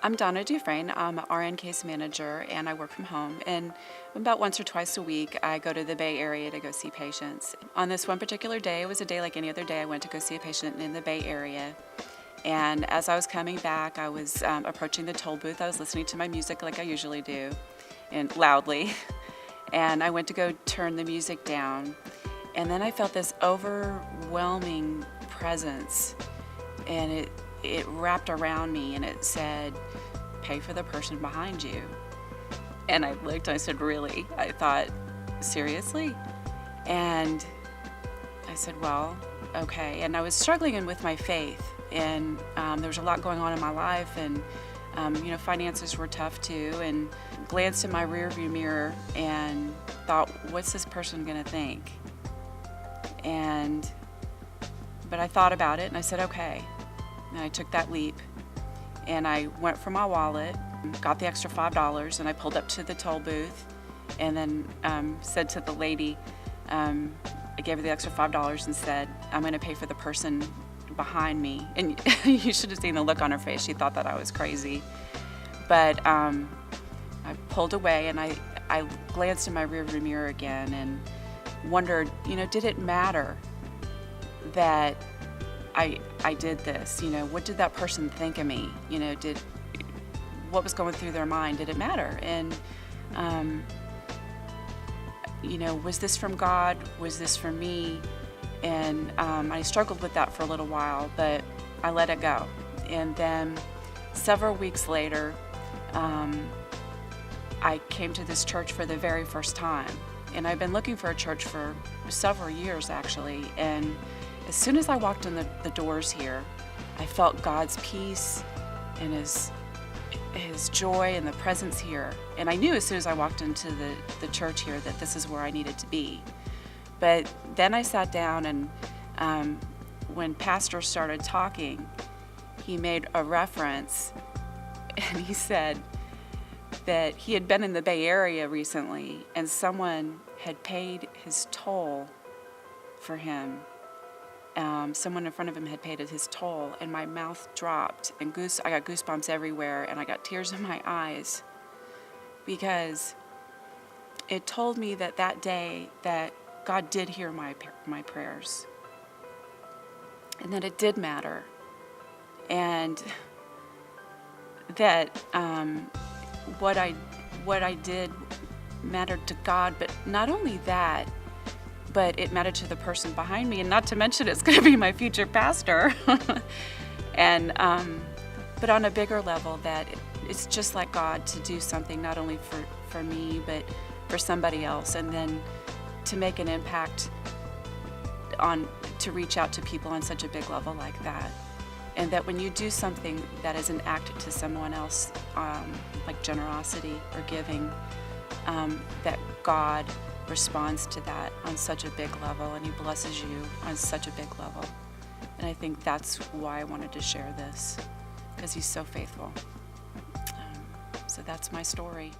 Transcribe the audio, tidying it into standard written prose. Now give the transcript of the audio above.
I'm Donna Dufresne. I'm an RN case manager and I work from home. And about once or twice a week, I go to the Bay Area to go see patients. On this one particular day, it was a day like any other day, I went to go see a patient in the Bay Area. And as I was coming back, I was approaching the toll booth. I was listening to my music like I usually do, and loudly. And I went to go turn the music down. And then I felt this overwhelming presence. And it wrapped around me and it said, pay for the person behind you. And I looked and I said, really? I thought, seriously? And I said, well, okay. And I was struggling with my faith, and there was a lot going on in my life, and finances were tough too, and glanced in my rearview mirror and thought, what's this person gonna think? But I thought about it and I said, okay. And I took that leap and I went for my wallet, got the extra $5, and I pulled up to the toll booth and then said to the lady, I gave her the extra $5 and said, I'm going to pay for the person behind me. And you should have seen the look on her face. She thought that I was crazy. But I pulled away and I glanced in my rearview mirror again and wondered, did it matter that I did this? What did that person think of me? What was going through their mind? Did it matter? And was this from God? Was this from me? And I struggled with that for a little while, but I let it go. And then several weeks later, I came to this church for the very first time. And I've been looking for a church for several years, actually. And as soon as I walked in the doors here, I felt God's peace and His joy and the presence here. And I knew as soon as I walked into the church here that this is where I needed to be. But then I sat down, and when Pastor started talking, he made a reference, and he said that he had been in the Bay Area recently, and someone had paid his toll for him. Someone in front of him had paid his toll, and my mouth dropped, and I got goosebumps everywhere, and I got tears in my eyes, because it told me that day that God did hear my prayers, and that it did matter, and that what I did mattered to God. But not only that, but it mattered to the person behind me, and not to mention it's going to be my future pastor. And but on a bigger level, that it's just like God to do something not only for me, but for somebody else, and then to make an impact to reach out to people on such a big level like that. And that when you do something that is an act to someone else, like generosity or giving, that God responds to that on such a big level, and He blesses you on such a big level. And I think that's why I wanted to share this, because He's so faithful. So that's my story.